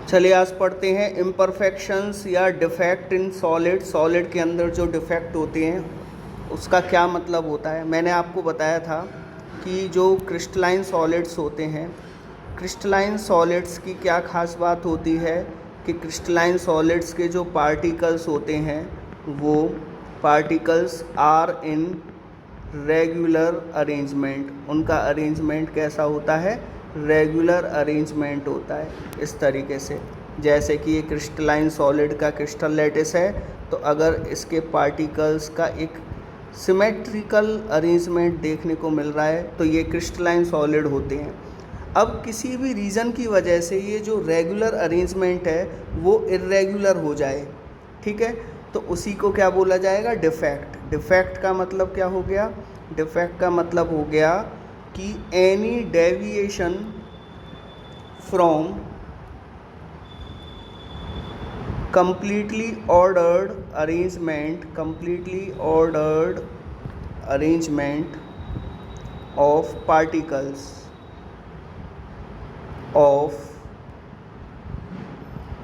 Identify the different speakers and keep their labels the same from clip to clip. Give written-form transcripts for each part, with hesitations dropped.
Speaker 1: चलिए आज पढ़ते हैं इम्परफेक्शंस या डिफेक्ट इन सॉलिड। सॉलिड के अंदर जो डिफेक्ट होते हैं उसका क्या मतलब होता है। मैंने आपको बताया था कि जो क्रिस्टलाइन सॉलिड्स होते हैं, क्रिस्टलाइन सॉलिड्स की क्या खास बात होती है कि क्रिस्टलाइन सॉलिड्स के जो पार्टिकल्स होते हैं वो particles are in regular arrangement. उनका अरेंजमेंट कैसा होता है? रेगुलर अरेंजमेंट होता है इस तरीके से। जैसे कि ये क्रिस्टलाइन सॉलिड का क्रिस्टल लैटिस है, तो अगर इसके पार्टिकल्स का एक सिमेट्रिकल अरेंजमेंट देखने को मिल रहा है तो ये क्रिस्टलाइन सॉलिड होते हैं। अब किसी भी रीज़न की वजह से ये जो रेगुलर अरेंजमेंट है वो इर्रेगुलर हो जाए, ठीक है, तो उसी को क्या बोला जाएगा? डिफेक्ट। डिफेक्ट का मतलब क्या हो गया? डिफेक्ट का मतलब हो गया कि any deviation from completely ordered arrangement of particles of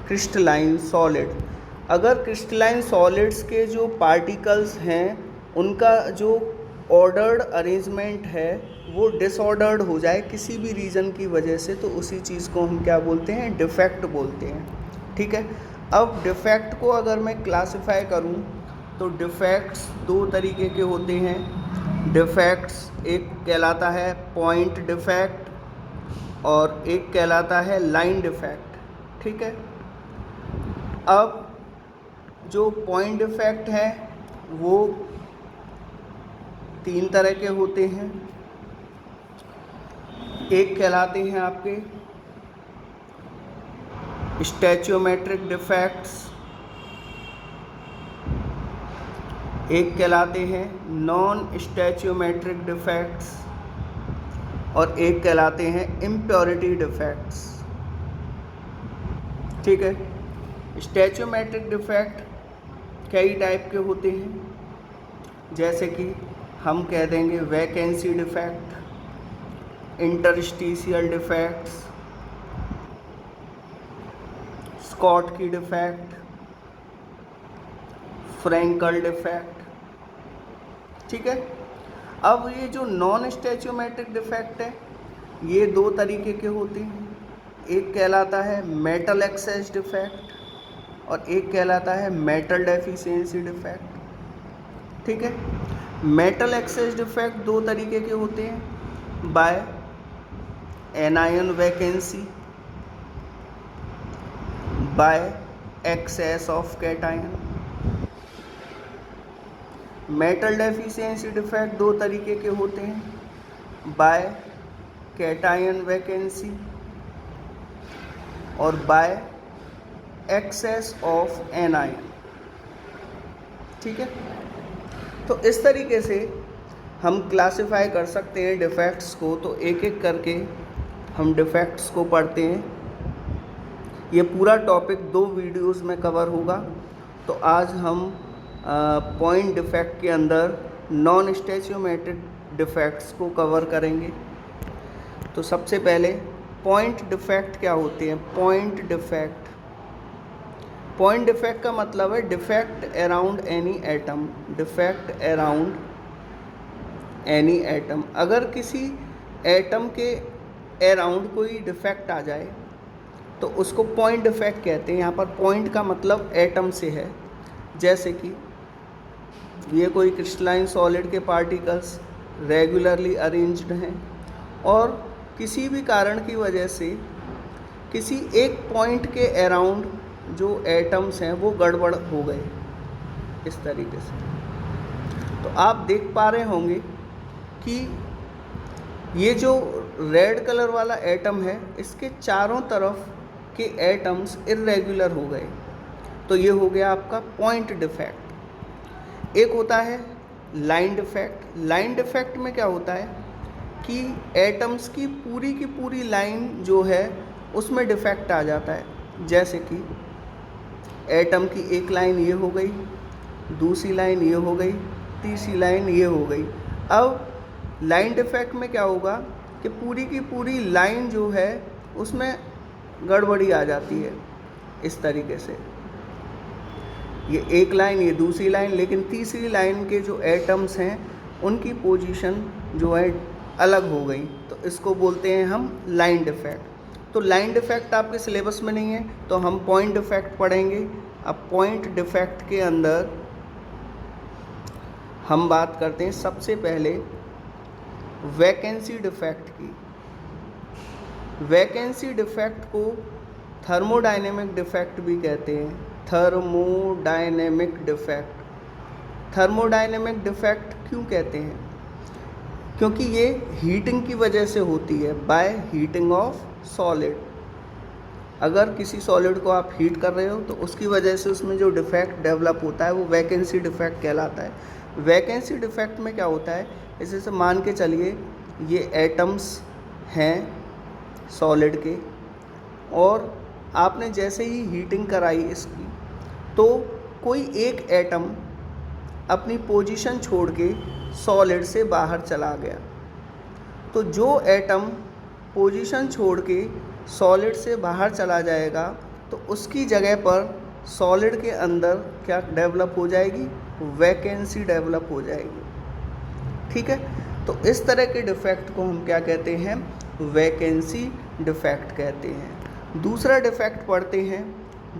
Speaker 1: crystalline solid। अगर क्रिस्टलाइन सॉलिड्स के जो पार्टिकल्स हैं उनका जो ऑर्डर्ड अरेंजमेंट है वो डिसऑर्डर्ड हो जाए किसी भी रीज़न की वजह से, तो उसी चीज़ को हम क्या बोलते हैं? डिफेक्ट बोलते हैं, ठीक है। अब डिफेक्ट को अगर मैं क्लासिफाई करूं तो डिफेक्ट्स दो तरीके के होते हैं। डिफेक्ट्स एक कहलाता है पॉइंट डिफेक्ट और एक कहलाता है लाइन डिफेक्ट, ठीक है। अब जो पॉइंट डिफेक्ट है वो तीन तरह के होते हैं। एक कहलाते हैं आपके स्टैचियोमेट्रिक डिफेक्ट्स, एक कहलाते हैं नॉन स्टैचियोमेट्रिक डिफेक्ट्स और एक कहलाते हैं इम्प्योरिटी डिफेक्ट्स, ठीक है। स्टैचियोमेट्रिक डिफेक्ट कई टाइप के होते हैं, जैसे कि हम कह देंगे vacancy defect, interstitial defects, Schottky defect, Frenkel defect, ठीक है। अब ये जो नॉन स्टैचियोमेट्रिक डिफेक्ट है ये दो तरीके के होते हैं। एक कहलाता है मेटल एक्सेस डिफेक्ट और एक कहलाता है मेटल डेफिशिएंसी डिफेक्ट, ठीक है। मेटल एक्सेस डिफेक्ट दो तरीके के होते हैं, by anion vacancy, by excess of cation. Metal deficiency defect दो तरीके के होते हैं, बाय कैटायन वैकेंसी और बाय एक्सेस ऑफ एनायन, ठीक है। तो इस तरीके से हम क्लासिफाई कर सकते हैं डिफेक्ट्स को। तो एक एक करके हम डिफेक्ट्स को पढ़ते हैं। ये पूरा टॉपिक दो वीडियोस में कवर होगा। तो आज हम पॉइंट डिफेक्ट के अंदर नॉन स्टैचियोमेट्रिक डिफेक्ट्स को कवर करेंगे। तो सबसे पहले पॉइंट डिफेक्ट क्या होते हैं? पॉइंट डिफेक्ट का मतलब है defect around any atom. Defect around any atom, अगर किसी एटम के अराउंड कोई डिफेक्ट आ जाए तो उसको पॉइंट डिफेक्ट कहते हैं। यहाँ पर पॉइंट का मतलब एटम से है। जैसे कि ये कोई क्रिस्टलाइन सॉलिड के पार्टिकल्स रेगुलरली अरेंज्ड हैं और किसी भी कारण की वजह से किसी एक पॉइंट के अराउंड जो एटम्स हैं वो गड़बड़ हो गए इस तरीके से। तो आप देख पा रहे होंगे कि ये जो रेड कलर वाला एटम है इसके चारों तरफ के एटम्स इर्रेगुलर हो गए, तो ये हो गया आपका पॉइंट डिफेक्ट। एक होता है लाइन डिफेक्ट। लाइन डिफेक्ट में क्या होता है कि एटम्स की पूरी लाइन जो है उसमें डिफेक्ट आ जाता है। जैसे कि एटम की एक लाइन ये हो गई, दूसरी लाइन ये हो गई, तीसरी लाइन ये हो गई। अब लाइन डिफेक्ट में क्या होगा कि पूरी की पूरी लाइन जो है उसमें गड़बड़ी आ जाती है। इस तरीके से, ये एक लाइन, ये दूसरी लाइन, लेकिन तीसरी लाइन के जो एटम्स हैं उनकी पोजीशन जो है अलग हो गई, तो इसको बोलते हैं हम लाइन डिफेक्ट। तो लाइन डिफेक्ट आपके सिलेबस में नहीं है, तो हम पॉइंट डिफेक्ट पढ़ेंगे। अब पॉइंट डिफेक्ट के अंदर हम बात करते हैं सबसे पहले वैकेंसी डिफेक्ट की। वैकेंसी डिफेक्ट को थर्मोडायनेमिक डिफेक्ट भी कहते हैं, थर्मोडायनेमिक डिफेक्ट। थर्मोडायनेमिक डिफेक्ट क्यों कहते हैं? क्योंकि ये हीटिंग की वजह से होती है, बाय हीटिंग ऑफ सॉलिड। अगर किसी सॉलिड को आप हीट कर रहे हो तो उसकी वजह से उसमें जो डिफेक्ट डेवलप होता है वो वैकेंसी डिफेक्ट कहलाता है। वैकेंसी डिफेक्ट में क्या होता है, जैसे मान के चलिए ये एटम्स हैं सॉलिड के, और आपने जैसे ही हीटिंग कराई इसकी, तो कोई एक एटम अपनी पोजीशन छोड़ के सॉलिड से बाहर चला गया। तो जो एटम पोजीशन छोड़ के सॉलिड से बाहर चला जाएगा तो उसकी जगह पर सॉलिड के अंदर क्या डेवलप हो जाएगी, वैकेंसी डेवलप हो जाएगी। ठीक है, तो इस तरह के डिफेक्ट को हम क्या कहते हैं, वैकेंसी डिफेक्ट कहते हैं। दूसरा डिफेक्ट पढ़ते हैं।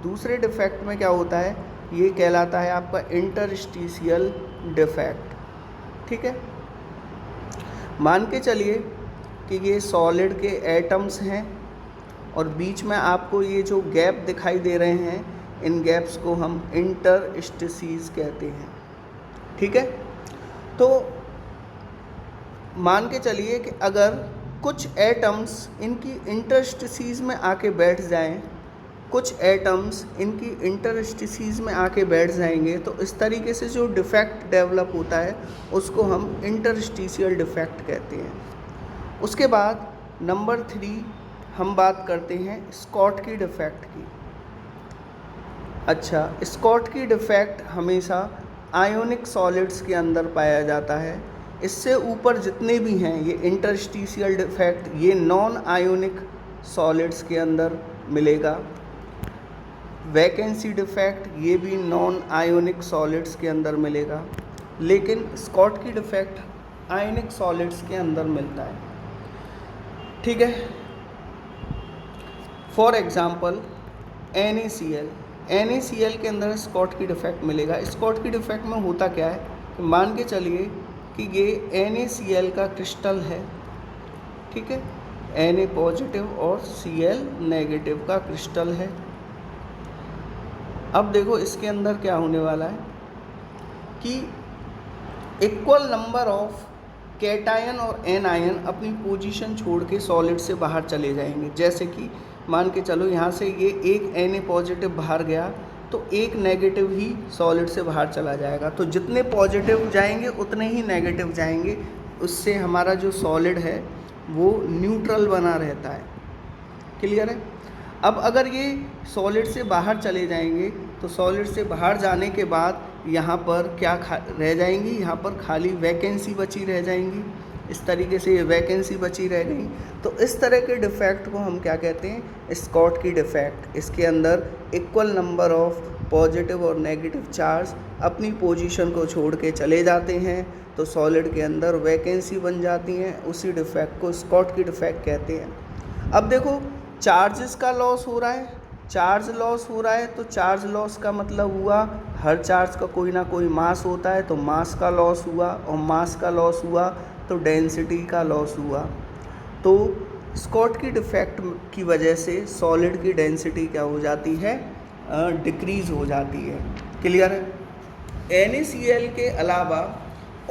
Speaker 1: दूसरे डिफेक्ट में क्या होता है, ये कहलाता है आपका इंटरस्टिशियल डिफेक्ट। ठीक है, मान के चलिए कि ये सॉलिड के एटम्स हैं और बीच में आपको ये जो गैप दिखाई दे रहे हैं, इन गैप्स को हम इंटरस्टिसीज कहते हैं। ठीक है, तो मान के चलिए कि अगर कुछ एटम्स इनकी इंटरस्टिसीज में आके बैठ जाएं, कुछ एटम्स इनकी इंटरस्टिसीज में आके बैठ जाएंगे, तो इस तरीके से जो डिफेक्ट डेवलप होता है उसको हम इंटरस्टिशियल डिफेक्ट कहते हैं। उसके बाद नंबर 3 हम बात करते हैं स्कॉटकी डिफेक्ट की। अच्छा, स्कॉटकी डिफेक्ट हमेशा आयोनिक सॉलिड्स के अंदर पाया जाता है। इससे ऊपर जितने भी हैं ये इंटरस्टिशियल डिफेक्ट, ये नॉन आयोनिक सॉलिड्स के अंदर मिलेगा। वैकेंसी डिफेक्ट ये भी नॉन आयोनिक सॉलिड्स के अंदर मिलेगा, लेकिन स्कॉटकी डिफेक्ट आयोनिक सॉलिड्स के अंदर मिलता है। ठीक है, फॉर एग्जांपल NaCl के अंदर स्कॉटकी डिफेक्ट मिलेगा। स्कॉटकी डिफेक्ट में होता क्या है कि मान के चलिए कि ये NaCl का क्रिस्टल है। ठीक है, Na पॉजिटिव और Cl नेगेटिव का क्रिस्टल है। अब देखो इसके अंदर क्या होने वाला है कि इक्वल नंबर ऑफ कैटायन और एनायन अपनी पोजीशन छोड़ के सॉलिड से बाहर चले जाएंगे। जैसे कि मान के चलो यहाँ से ये एक Na पॉजिटिव बाहर गया तो एक नेगेटिव ही सॉलिड से बाहर चला जाएगा। तो जितने पॉजिटिव जाएंगे उतने ही नेगेटिव जाएंगे, उससे हमारा जो सॉलिड है वो न्यूट्रल बना रहता है। क्लियर है? अब अगर ये सॉलिड से बाहर चले जाएंगे तो सॉलिड से बाहर जाने के बाद यहाँ पर क्या रह जाएंगी, यहाँ पर खाली वैकेंसी बची रह जाएंगी। इस तरीके से ये वैकेंसी बची रह गई। तो इस तरह के डिफेक्ट को हम क्या कहते हैं, स्कॉटकी डिफेक्ट। इसके अंदर इक्वल नंबर ऑफ पॉजिटिव और नेगेटिव चार्ज अपनी पोजीशन को छोड़ के चले जाते हैं तो सॉलिड के अंदर वैकेंसी बन जाती हैं। उसी डिफेक्ट को स्कॉटकी डिफेक्ट कहते हैं। अब देखो चार्जेस का लॉस हो रहा है, चार्ज लॉस हो रहा है, तो चार्ज लॉस का मतलब हुआ हर चार्ज का कोई ना कोई मास होता है, तो मास का लॉस हुआ, और मास का लॉस हुआ तो डेंसिटी का लॉस हुआ। तो स्कॉटकी डिफेक्ट की वजह से सॉलिड की डेंसिटी क्या हो जाती है, डिक्रीज़ हो जाती है। क्लियर है? NaCl के अलावा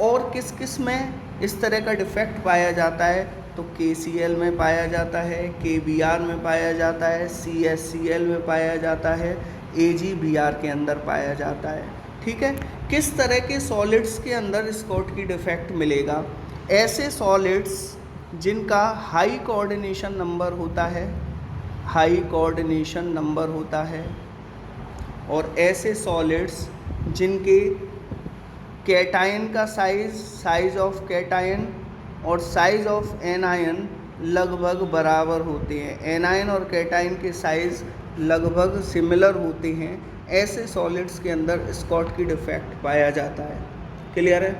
Speaker 1: और किस किस में इस तरह का डिफेक्ट पाया जाता है, तो KCl में पाया जाता है, KBr में पाया जाता है, CaCl में पाया जाता है, AgBr के अंदर पाया जाता है। ठीक है, किस तरह के सॉलिड्स के अंदर स्कॉटकी डिफेक्ट मिलेगा? ऐसे सॉलिड्स जिनका हाई कोऑर्डिनेशन नंबर होता है, हाई कोऑर्डिनेशन नंबर होता है, और ऐसे सॉलिड्स जिनके कैटायन का साइज ऑफ कैटायन और साइज ऑफ एनायन लगभग बराबर होते हैं। एनायन और कैटायन के साइज़ लगभग सिमिलर होते हैं, ऐसे सॉलिड्स के अंदर स्कॉटकी डिफेक्ट पाया जाता है। क्लियर है?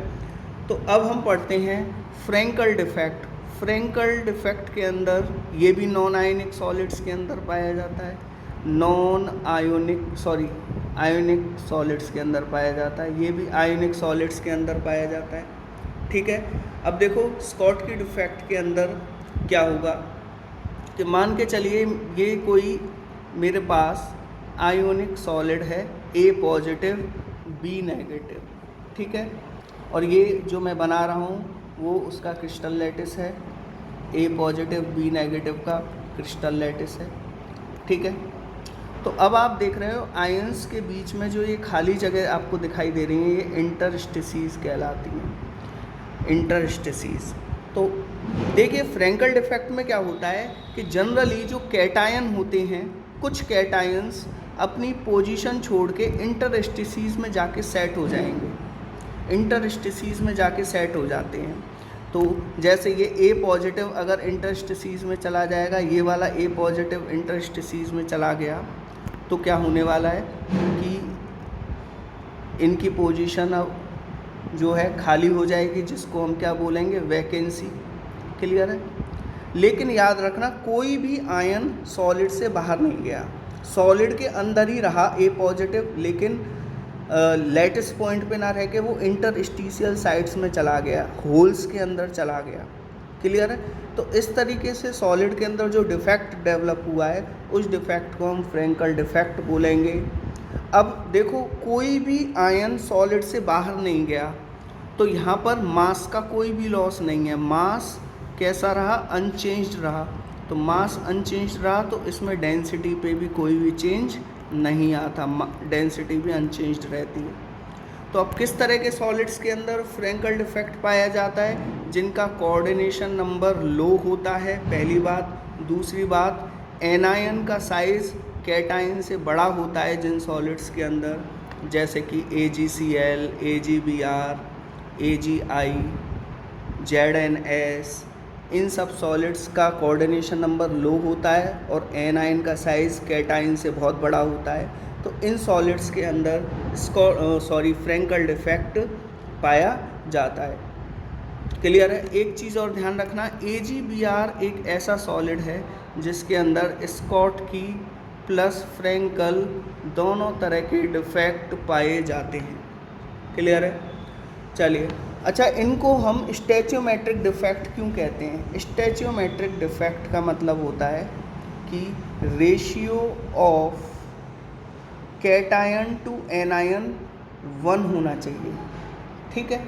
Speaker 1: तो अब हम पढ़ते हैं फ्रैंकल डिफेक्ट। फ्रैंकल डिफेक्ट के अंदर ये भी नॉन आयोनिक सॉलिड्स के अंदर पाया जाता है, आयोनिक सॉलिड्स के अंदर पाया जाता है, ये भी आयोनिक सॉलिड्स के अंदर पाया जाता है। ठीक है, अब देखो स्कॉटकी डिफेक्ट के अंदर क्या होगा कि मान के चलिए ये कोई मेरे पास आयोनिक सॉलिड है, ए पॉजिटिव बी नेगेटिव, ठीक है, और ये जो मैं बना रहा हूँ वो उसका क्रिस्टल लैटिस है, ए पॉजिटिव बी नेगेटिव का क्रिस्टल लैटिस है। ठीक है, तो अब आप देख रहे हो आयंस के बीच में जो ये खाली जगह आपको दिखाई दे रही है, ये इंटरस्टिसीज कहलाती हैं, इंटरस्टिसीज। तो देखिए फ्रैंकल डिफेक्ट में क्या होता है कि जनरली जो कैटायन होते हैं, कुछ कैटायंस अपनी पोजीशन छोड़ के इंटरस्टिसीज में जाके सेट हो जाएंगे, इंटरस्टिसीज में जाके सेट हो जाते हैं। तो जैसे ये ए पॉजिटिव अगर इंटरस्टिसीज में चला जाएगा, ये वाला ए पॉजिटिव इंटरस्टिसीज में चला गया, तो क्या होने वाला है कि इनकी पोजीशन अब जो है खाली हो जाएगी, जिसको हम क्या बोलेंगे, वैकेंसी। क्लियर है? लेकिन याद रखना कोई भी आयन सॉलिड से बाहर नहीं गया, सॉलिड के अंदर ही रहा ए पॉजिटिव, लेकिन लैटिस पॉइंट पे ना रह के वो इंटरस्टिशियल साइड्स में चला गया, होल्स के अंदर चला गया। क्लियर है? तो इस तरीके से सॉलिड के अंदर जो डिफेक्ट डेवलप हुआ है, उस डिफेक्ट को हम फ्रैंकल डिफेक्ट बोलेंगे। अब देखो कोई भी आयन सॉलिड से बाहर नहीं गया, तो यहाँ पर मास का कोई भी लॉस नहीं है, मास कैसा रहा, अनचेंज्ड रहा। तो मास अनचेंज्ड रहा तो इसमें डेंसिटी पे भी कोई भी चेंज नहीं आता, डेंसिटी भी अनचेंज्ड रहती है। तो अब किस तरह के सॉलिड्स के अंदर फ्रैंकल डिफेक्ट पाया जाता है, जिनका कोऑर्डिनेशन नंबर लो होता है, पहली बात। दूसरी बात, एनायन का साइज़ कैटायन से बड़ा होता है जिन सॉलिड्स के अंदर, जैसे कि AgCl, AgBr, AgI, ZnS, इन सब सॉलिड्स का कोऑर्डिनेशन नंबर लो होता है और एनायन का साइज़ कैटायन से बहुत बड़ा होता है। तो इन सॉलिड्स के अंदर फ्रैंकल डिफेक्ट पाया जाता है। क्लियर है? एक चीज़ और ध्यान रखना, AgBr एक ऐसा सॉलिड है जिसके अंदर स्कॉटकी प्लस फ्रैंकल दोनों तरह के डिफेक्ट पाए जाते हैं। क्लियर है? चलिए, अच्छा इनको हम स्टैचियोमेट्रिक डिफेक्ट क्यों कहते हैं? स्टैचियोमेट्रिक डिफेक्ट का मतलब होता है कि ratio of cation to anion 1 होना चाहिए। ठीक है,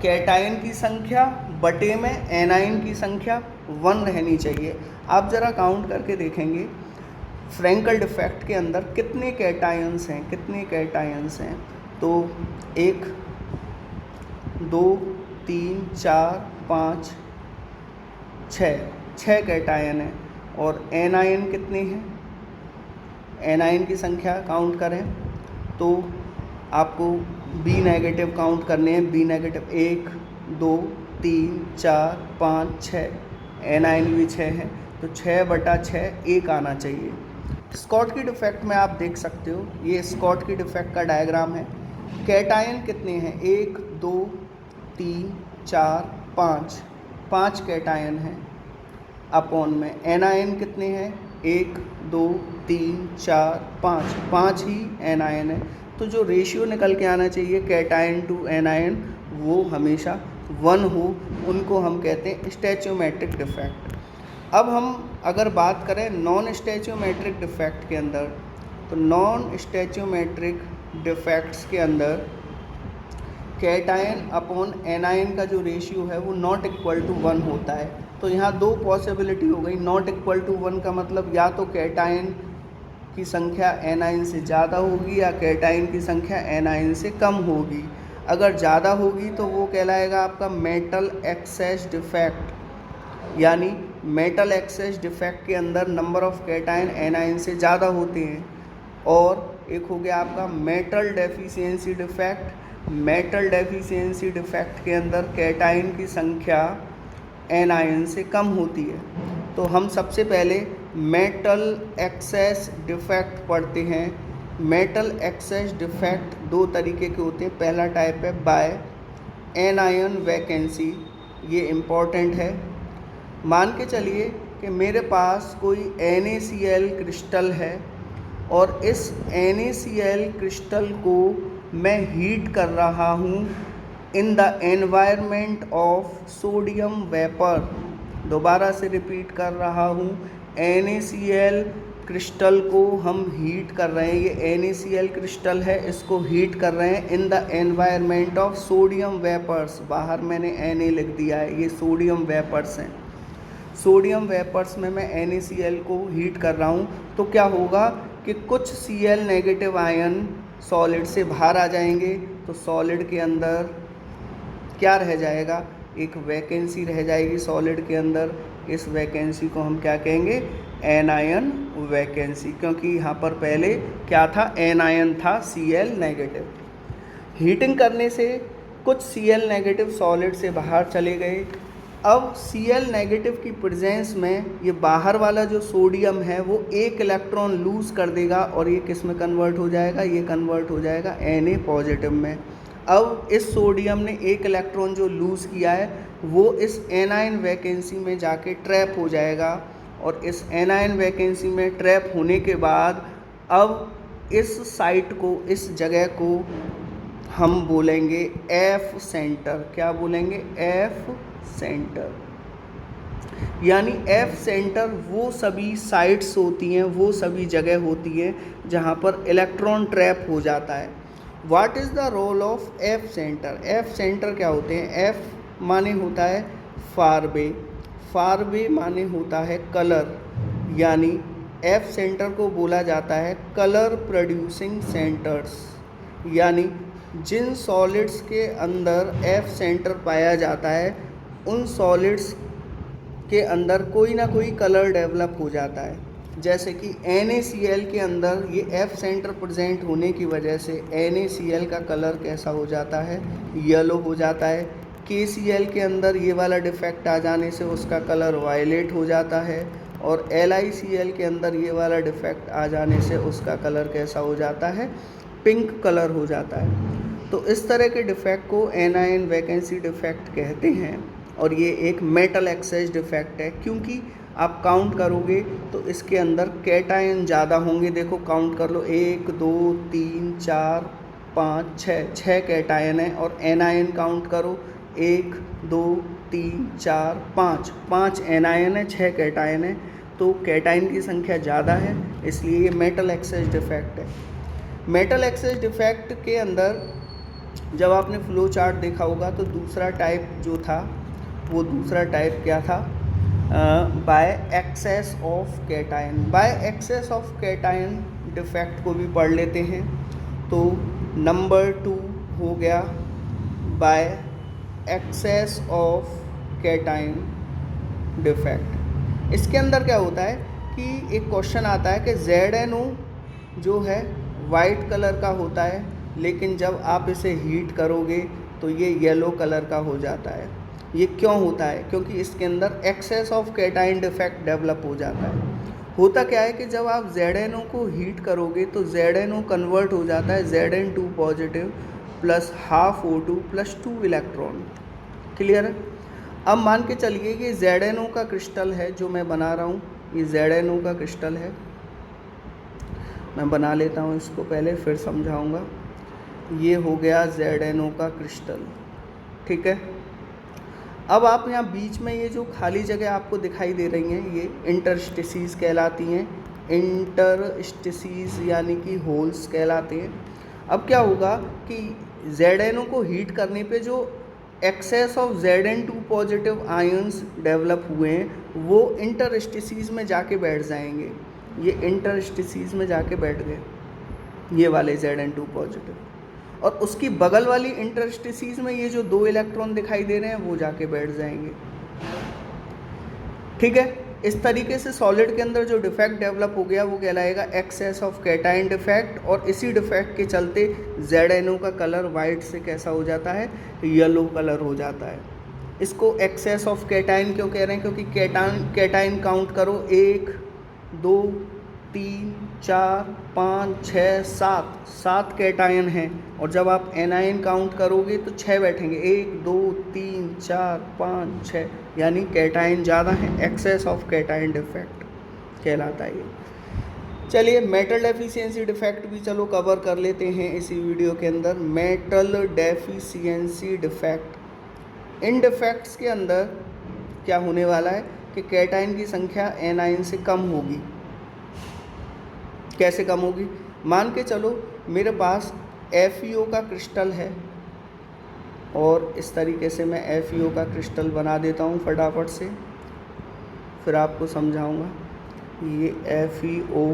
Speaker 1: कैटायन की संख्या बटे में एनायन की संख्या 1 रहनी चाहिए। आप ज़रा काउंट करके देखेंगे फ्रैंकल डिफेक्ट के अंदर कितने कैटायंस हैं, कितने कैटायंस हैं। तो 1 2 3 4 5 6 कैटायन है, और एनायन कितने हैं, एनायन की संख्या काउंट करें तो आपको बी नेगेटिव काउंट करने हैं, बी नेगेटिव 1 2 3 4 5 6, एनायन भी 6 है, तो 6/6 1 आना चाहिए। स्कॉटकी डिफेक्ट में आप देख सकते हो, ये स्कॉटकी डिफेक्ट का डायग्राम है। कैटायन कितने हैं, 1 2 3 4 5 कैटायन हैं अपॉन में। एनायन कितने हैं, 1 2 3 4 5 ही एनायन है। तो जो रेशियो निकल के आना चाहिए कैटायन टू एनायन, वो हमेशा 1 हो, उनको हम कहते हैं स्टैचियोमेट्रिक डिफेक्ट। अब हम अगर बात करें नॉन स्टैचियोमेट्रिक डिफेक्ट के अंदर, तो नॉन स्टैचियोमेट्रिक डिफेक्ट्स के अंदर कैटायन अपॉन एनायन का जो रेशियो है वो नॉट इक्वल टू 1 होता है। तो यहाँ 2 पॉसिबिलिटी हो गई। नॉट इक्वल टू 1 का मतलब या तो कैटायन की संख्या एनायन से ज़्यादा होगी या कैटायन की संख्या एनायन से कम होगी। अगर ज़्यादा होगी तो वो कहलाएगा आपका मेटल एक्सेस डिफेक्ट, यानी मेटल एक्सेस डिफेक्ट के अंदर नंबर ऑफ कैटायन एनायन से ज़्यादा होते हैं। और एक हो गया आपका metal deficiency defect. Metal deficiency defect के अंदर कैटायन की संख्या एनायन से कम होती है। तो हम सबसे पहले मेटल एक्सेस डिफेक्ट पढ़ते हैं। मेटल एक्सेस डिफेक्ट दो तरीके के होते हैं। पहला टाइप है बाय एनायन वैकेंसी, ये इम्पॉर्टेंट है। मान के चलिए कि मेरे पास कोई NaCl क्रिस्टल है और इस NaCl क्रिस्टल को मैं हीट कर रहा हूँ इन the environment of sodium vapour. दोबारा से रिपीट कर रहा हूँ, NaCl क्रिस्टल को हम हीट कर रहे हैं। ये NaCl क्रिस्टल है, इसको हीट कर रहे हैं in the environment of sodium vapours. बाहर मैंने Na लिख दिया है, ये सोडियम वेपर्स हैं। सोडियम वेपर्स में मैं NaCl को हीट कर रहा हूँ तो क्या होगा कि कुछ Cl नेगेटिव आयन सॉलिड से बाहर आ जाएंगे। तो सॉलिड के अंदर क्या रह जाएगा, एक वैकेंसी रह जाएगी सॉलिड के अंदर। इस वैकेंसी को हम क्या कहेंगे, एनायन वैकेंसी, क्योंकि यहाँ पर पहले क्या था, एनायन था, Cl नेगेटिव। हीटिंग करने से कुछ Cl नेगेटिव सॉलिड से बाहर चले गए। अब Cl नेगेटिव की प्रेजेंस में ये बाहर वाला जो सोडियम है वो एक इलेक्ट्रॉन लूज़ कर देगा और ये किस में कन्वर्ट हो जाएगा, ये कन्वर्ट हो जाएगा Na पॉजिटिव में। अब इस सोडियम ने एक इलेक्ट्रॉन जो लूज़ किया है वो इस एनायन वैकेंसी में जाके ट्रैप हो जाएगा और इस एनायन वैकेंसी में ट्रैप होने के बाद अब इस साइट को, इस जगह को हम बोलेंगे F सेंटर। क्या बोलेंगे, F सेंटर। यानी F सेंटर वो सभी साइट्स होती हैं, वो सभी जगह होती हैं जहाँ पर इलेक्ट्रॉन ट्रैप हो जाता है। What is the role of F centre. F centre क्या होते हैं, F माने होता है फारबे, फारबे माने होता है कलर, यानी F सेंटर को बोला जाता है कलर प्रोड्यूसिंग सेंटर्स। यानी जिन सॉलिड्स के अंदर F सेंटर पाया जाता है उन सॉलिड्स के अंदर कोई ना कोई कलर डेवलप हो जाता है। जैसे कि NaCl के अंदर ये F सेंटर प्रेजेंट होने की वजह से NaCl का कलर कैसा हो जाता है, येलो हो जाता है। KCl के अंदर ये वाला डिफेक्ट आ जाने से उसका कलर वायलेट हो जाता है और LiCl के अंदर ये वाला डिफेक्ट आ जाने से उसका कलर कैसा हो जाता है, पिंक कलर हो जाता है। तो इस तरह के डिफेक्ट को एनायन वैकेंसी डिफेक्ट कहते हैं और ये एक मेटल एक्सेस डिफेक्ट है, क्योंकि आप काउंट करोगे तो इसके अंदर कैटायन ज़्यादा होंगे। देखो काउंट कर लो, 1 2 3 4 5 6 कैटायन है और एनायन काउंट करो, 1 2 3 4 5 एनायन है, 6 कैटायन है। तो कैटायन की संख्या ज़्यादा है, इसलिए ये मेटल एक्सेस डिफेक्ट है। मेटल एक्सेस डिफेक्ट के अंदर जब आपने फ्लो चार्ट देखा होगा तो दूसरा टाइप जो था वो दूसरा टाइप क्या था, bye excess of cation. Bye excess of cation defect को भी पढ़ लेते हैं। तो नंबर 2 हो गया bye excess of cation defect. इसके अंदर क्या होता है कि एक क्वेश्चन आता है कि ZNO जो है वाइट कलर का होता है, लेकिन जब आप इसे हीट करोगे तो ये येलो कलर का हो जाता है। ये क्यों होता है, क्योंकि इसके अंदर excess of cation defect develop हो जाता है। होता क्या है कि जब आप ZNO को हीट करोगे तो ZNO कन्वर्ट हो जाता है Zn2 positive plus half O2 plus 2 electron. Clear है। अब मान के चलिए कि ZNO का क्रिस्टल है जो मैं बना रहा हूँ, ये ZNO का क्रिस्टल है। मैं बना लेता हूँ इसको पहले, फिर समझाऊँगा। ये हो गया ZNO का क्रिस्टल, ठीक है। अब आप यहाँ बीच में ये जो खाली जगह आपको दिखाई दे रही हैं ये इंटरस्टिसीज कहलाती हैं। इंटरस्टिसीज यानी कि होल्स कहलाते हैं। अब क्या होगा कि ZNO को हीट करने पे जो excess of Zn2 positive ions develop हुए हैं वो इंटरस्टिसीज में जाके बैठ जाएंगे। ये इंटरस्टिसीज में जाके बैठ गए ये वाले Zn2 पॉजिटिव, और उसकी बगल वाली इंटरस्टिसीज में ये जो 2 इलेक्ट्रॉन दिखाई दे रहे हैं वो जाके बैठ जाएंगे, ठीक है। इस तरीके से सॉलिड के अंदर जो डिफेक्ट डेवलप हो गया वो कहलाएगा एक्सेस ऑफ कैटायन डिफेक्ट, और इसी डिफेक्ट के चलते ZNO का कलर वाइट से कैसा हो जाता है, येलो कलर हो जाता है। इसको एक्सेस ऑफ कैटायन क्यों कह रहे हैं, क्योंकि कैटायन काउंट करो, 1 दो, तीन, चार, पाँच, छः, सात, सात कैटायन हैं। और जब आप एनायन काउंट करोगे तो 6 बैठेंगे, 1 2 3 4 5 6, यानी कैटायन ज़्यादा हैं। एक्सेस ऑफ कैटायन डिफेक्ट कहलाता है ये। चलिए मेटल डेफिशिएंसी डिफेक्ट भी चलो कवर कर लेते हैं इसी वीडियो के अंदर। मेटल डेफिशिएंसी डिफेक्ट, इन डिफेक्ट्स के अंदर क्या होने वाला है कि कैटायन की संख्या एनायन से कम होगी। कैसे कम होगी? मान के चलो मेरे पास FeO का क्रिस्टल है और इस तरीके से मैं FeO का क्रिस्टल बना देता हूँ फटाफट से, फिर आपको समझाऊंगा। ये FeO,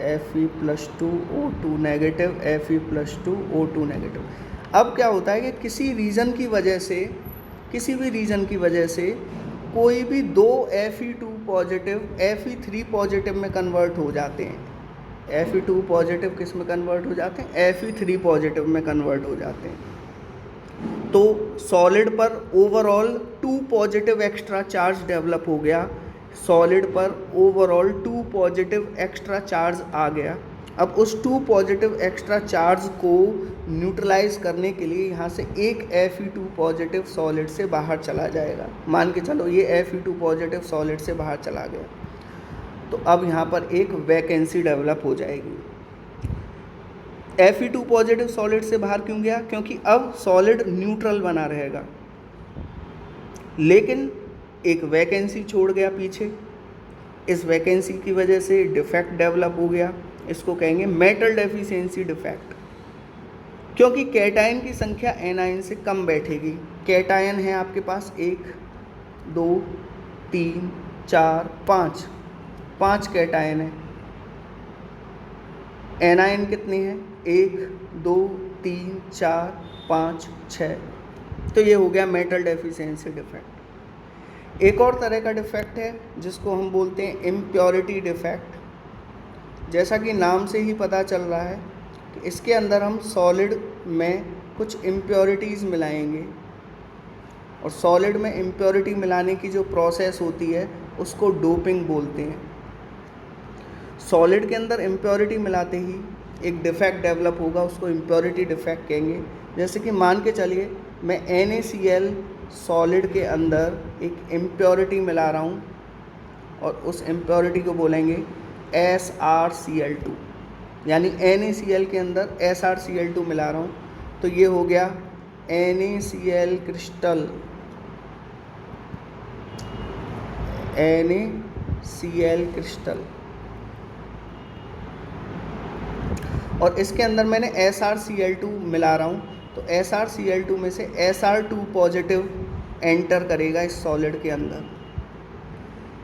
Speaker 1: Fe+2O2 negative, Fe+2O2 negative. अब क्या होता है कि किसी रीज़न की वजह से, किसी भी रीज़न की वजह से कोई भी दो Fe2 पॉजिटिव Fe3 पॉजिटिव में कन्वर्ट हो जाते हैं। Fe2 पॉजिटिव किस में कन्वर्ट हो जाते हैं? Fe3 पॉजिटिव में कन्वर्ट हो जाते हैं। तो सॉलिड पर overall 2 positive extra charge develop हो गया, सॉलिड पर ओवरऑल 2 पॉजिटिव एक्स्ट्रा चार्ज आ गया। अब उस 2 पॉजिटिव एक्स्ट्रा चार्ज को न्यूट्रलाइज करने के लिए यहाँ से एक Fe2 पॉजिटिव सॉलिड से बाहर चला जाएगा। मान के चलो ये Fe2 पॉजिटिव सॉलिड से बाहर चला गया, तो अब यहाँ पर एक वैकेंसी डेवलप हो जाएगी। Fe2 पॉजिटिव सॉलिड से बाहर क्यों गया? क्योंकि अब सॉलिड न्यूट्रल बना रहेगा, लेकिन एक वैकेंसी छोड़ गया पीछे। इस वैकेंसी की वजह से डिफेक्ट डेवलप हो गया, इसको कहेंगे मेटल डेफिशिएंसी डिफेक्ट। क्योंकि कैटायन की संख्या एनायन से कम बैठेगी। कैटायन है आपके पास 1 2 3 4 5, 5 कैटायन है। एनायन कितने हैं? 1 2 3 4 5 6। तो ये हो गया मेटल डेफिशिएंसी डिफेक्ट। एक और तरह का डिफेक्ट है जिसको हम बोलते हैं इम्प्योरिटी डिफेक्ट। जैसा कि नाम से ही पता चल रहा है कि इसके अंदर हम सॉलिड में कुछ इम्प्योरिटीज़ मिलाएंगे, और सॉलिड में इम्प्योरिटी मिलाने की जो प्रोसेस होती है उसको डोपिंग बोलते हैं। सॉलिड के अंदर इम्प्योरिटी मिलाते ही एक डिफेक्ट डेवलप होगा, उसको इम्प्योरिटी डिफेक्ट कहेंगे। जैसे कि मान के चलिए मैं NaCl सॉलिड के अंदर एक इम्प्योरिटी मिला रहा हूँ और उस इम्प्योरिटी को बोलेंगे SrCl2, यानी NaCl के अंदर SrCl2 मिला रहा हूँ, तो ये हो गया NaCl क्रिस्टल, NaCl क्रिस्टल। और इसके अंदर मैंने SrCl2 मिला रहा हूँ, तो SrCl2 में से Sr2 पॉजिटिव एंटर करेगा इस सॉलिड के अंदर।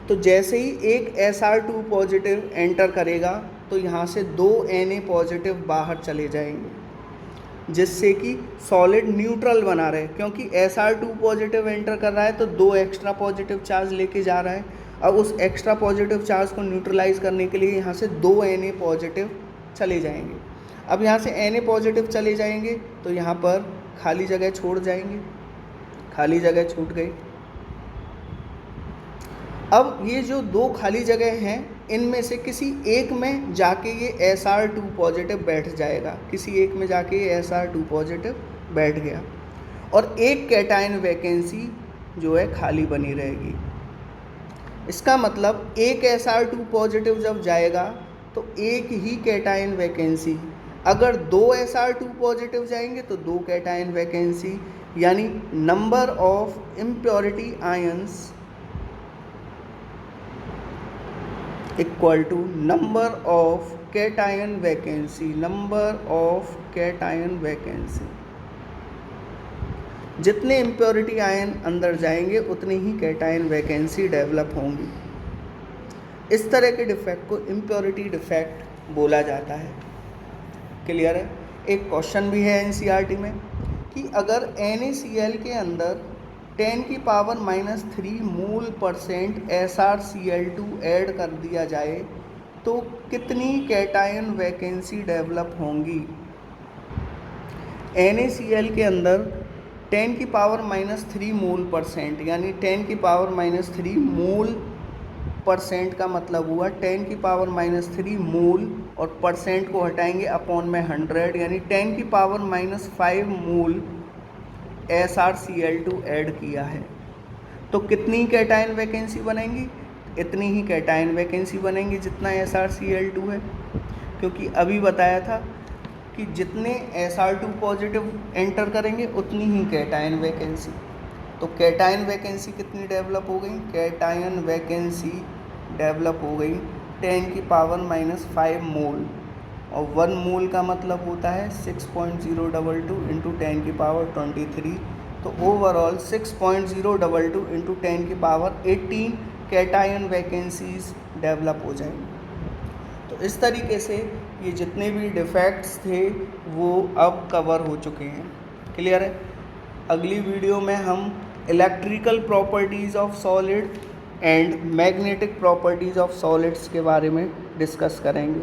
Speaker 1: तो जैसे ही एक Sr2 पॉजिटिव एंटर करेगा तो यहाँ से 2 Na पॉजिटिव बाहर चले जाएंगे, जिससे कि सॉलिड न्यूट्रल बना रहे। क्योंकि Sr2 पॉजिटिव एंटर कर रहा है तो 2 एक्स्ट्रा पॉजिटिव चार्ज लेके जा रहा है। अब उस एक्स्ट्रा पॉजिटिव चार्ज को न्यूट्रलाइज करने के लिए यहाँ से 2 Na पॉजिटिव चले जाएंगे। अब यहाँ से Na पॉजिटिव चले जाएंगे तो यहाँ पर खाली जगह छोड़ जाएंगे, खाली जगह छूट गई। अब ये जो 2 खाली जगह हैं इनमें से किसी एक में जाके ये Sr2 पॉजिटिव बैठ जाएगा, किसी एक में जाके ये Sr2 पॉजिटिव बैठ गया, और एक कैटायन वैकेंसी जो है खाली बनी रहेगी। इसका मतलब एक Sr2 पॉजिटिव जब जाएगा तो एक ही कैटायन वैकेंसी, अगर 2 Sr2 पॉजिटिव जाएंगे तो 2 कैटायन वैकेंसी, यानी number of impurity ions equal to number of cation vacancy, number of cation vacancy. जितने इम्प्योरिटी आयन अंदर जाएंगे उतनी ही कैटायन वैकेंसी डेवलप होंगी। इस तरह के डिफेक्ट को इम्प्योरिटी डिफेक्ट बोला जाता है। क्लियर है? एक क्वेश्चन भी है NCERT में कि अगर NaCl के अंदर 10⁻³ मोल % SrCl2 ऐड कर दिया जाए तो कितनी कैटायन वैकेंसी डेवलप होंगी? NaCl के अंदर 10⁻³ मोल %, यानी 10⁻³ मोल परसेंट का मतलब हुआ 10⁻³ मोल, और परसेंट को हटाएंगे अपॉन में 100, यानी 10⁻5 मोल SrCl2 ऐड किया है। तो कितनी कैटायन वैकेंसी बनेंगी? इतनी ही कैटायन वैकेंसी बनेंगी जितना SrCl2 है, क्योंकि अभी बताया था कि जितने Sr2 पॉजिटिव एंटर करेंगे उतनी ही कैटायन वैकेंसी। तो कैटायन वैकेंसी कितनी डेवलप हो गई? कैटायन वैकेंसी डेवलप हो गई 10⁻5 मोल, और 1 मोल का मतलब होता है 6.022 इंटू 10⁻23, तो overall 6.022 into 10⁻18 cation vacancies develop हो जाएंगी। तो इस तरीके से ये जितने भी डिफेक्ट्स थे वो अब कवर हो चुके हैं। क्लियर है? अगली वीडियो में हम electrical properties of solid and magnetic properties of solids के बारे में डिस्कस करेंगे।